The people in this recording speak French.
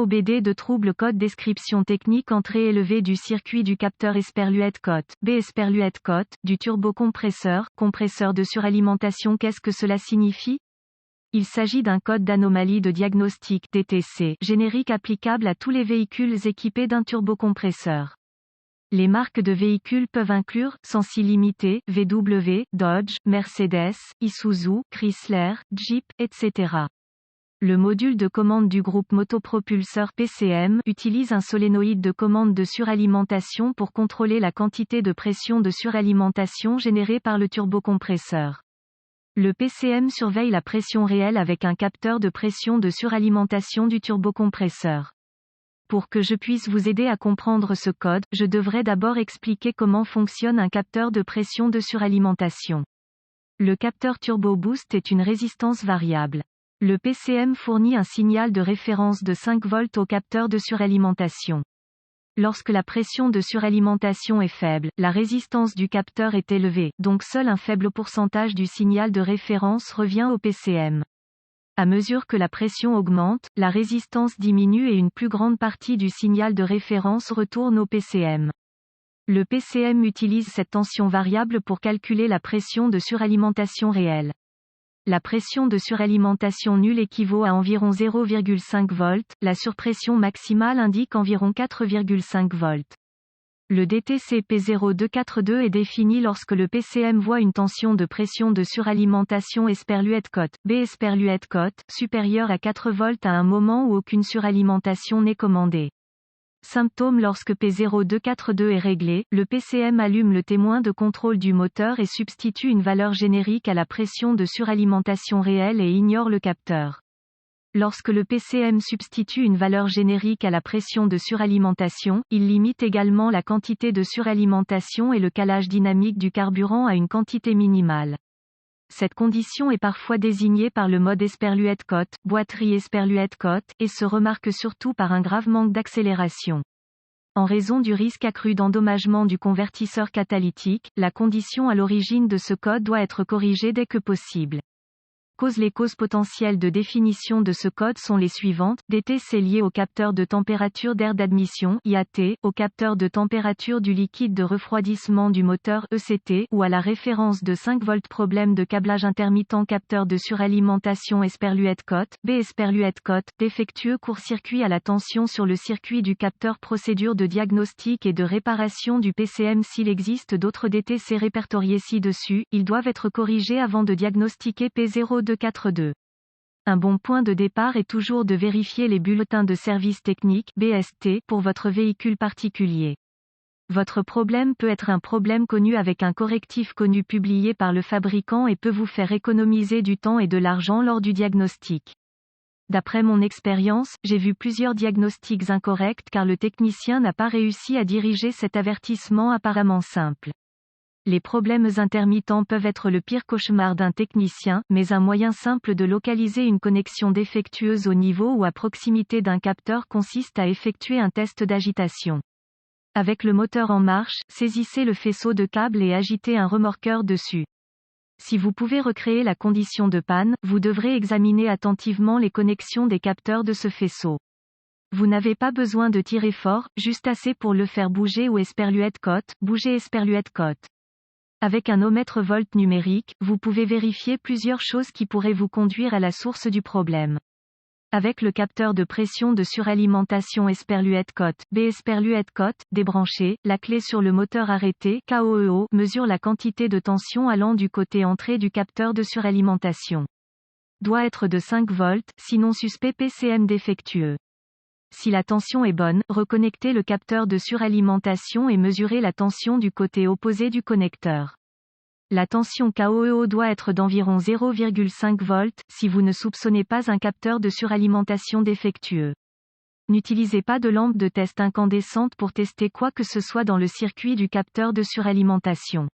OBD de trouble code description technique entrée élevée du circuit du capteur Esperluette-Cote, B Esperluette-Cote, du turbocompresseur, compresseur de suralimentation. Qu'est-ce que cela signifie? Il s'agit d'un code d'anomalie de diagnostic DTC générique applicable à tous les véhicules équipés d'un turbocompresseur. Les marques de véhicules peuvent inclure, Sensi Limited, VW, Dodge, Mercedes, Isuzu, Chrysler, Jeep, etc. Le module de commande du groupe motopropulseur PCM utilise un solénoïde de commande de suralimentation pour contrôler la quantité de pression de suralimentation générée par le turbocompresseur. Le PCM surveille la pression réelle avec un capteur de pression de suralimentation du turbocompresseur. Pour que je puisse vous aider à comprendre ce code, je devrais d'abord expliquer comment fonctionne un capteur de pression de suralimentation. Le capteur Turbo Boost est une résistance variable. Le PCM fournit un signal de référence de 5 volts au capteur de suralimentation. Lorsque la pression de suralimentation est faible, la résistance du capteur est élevée, donc seul un faible pourcentage du signal de référence revient au PCM. À mesure que la pression augmente, la résistance diminue et une plus grande partie du signal de référence retourne au PCM. Le PCM utilise cette tension variable pour calculer la pression de suralimentation réelle. La pression de suralimentation nulle équivaut à environ 0,5 volts, la surpression maximale indique environ 4,5 volts. Le DTC P0242 est défini lorsque le PCM voit une tension de pression de suralimentation Esperluette-Cote, B Esperluette-Cote, supérieure à 4 volts à un moment où aucune suralimentation n'est commandée. Symptôme: lorsque P0242 est réglé, le PCM allume le témoin de contrôle du moteur et substitue une valeur générique à la pression de suralimentation réelle et ignore le capteur. Lorsque le PCM substitue une valeur générique à la pression de suralimentation, il limite également la quantité de suralimentation et le calage dynamique du carburant à une quantité minimale. Cette condition est parfois désignée par le mode Esperluette-Cote, boîterie Esperluette-Cote, et se remarque surtout par un grave manque d'accélération. En raison du risque accru d'endommagement du convertisseur catalytique, la condition à l'origine de ce code doit être corrigée dès que possible. Les causes potentielles de définition de ce code sont les suivantes: DTC lié au capteur de température d'air d'admission IAT, au capteur de température du liquide de refroidissement du moteur ECT, ou à la référence de 5 volts. Problème de câblage intermittent capteur de suralimentation Esperluette-Cote, B Esperluette-Cote, défectueux court-circuit à la tension sur le circuit du capteur. Procédure de diagnostic et de réparation du PCM. S'il existe d'autres DTC répertoriés ci-dessus, ils doivent être corrigés avant de diagnostiquer P0242. Un bon point de départ est toujours de vérifier les bulletins de service technique BST pour votre véhicule particulier. Votre problème peut être un problème connu avec un correctif connu publié par le fabricant et peut vous faire économiser du temps et de l'argent lors du diagnostic. D'après mon expérience, j'ai vu plusieurs diagnostics incorrects car le technicien n'a pas réussi à diriger cet avertissement apparemment simple. Les problèmes intermittents peuvent être le pire cauchemar d'un technicien, mais un moyen simple de localiser une connexion défectueuse au niveau ou à proximité d'un capteur consiste à effectuer un test d'agitation. Avec le moteur en marche, saisissez le faisceau de câble et agitez un remorqueur dessus. Si vous pouvez recréer la condition de panne, vous devrez examiner attentivement les connexions des capteurs de ce faisceau. Vous n'avez pas besoin de tirer fort, juste assez pour le faire bouger ou Esperluette-Cote, bouger Esperluette-Cote. Avec un ohmètre volt numérique, vous pouvez vérifier plusieurs choses qui pourraient vous conduire à la source du problème. Avec le capteur de pression de suralimentation Esperluette-Cote, B Esperluette-Cote, débranché, la clé sur le moteur arrêté, KOEO, mesure la quantité de tension allant du côté entrée du capteur de suralimentation. Doit être de 5 volts, sinon suspect PCM défectueux. Si la tension est bonne, reconnectez le capteur de suralimentation et mesurez la tension du côté opposé du connecteur. La tension KOEO doit être d'environ 0,5 volts, si vous ne soupçonnez pas un capteur de suralimentation défectueux. N'utilisez pas de lampe de test incandescente pour tester quoi que ce soit dans le circuit du capteur de suralimentation.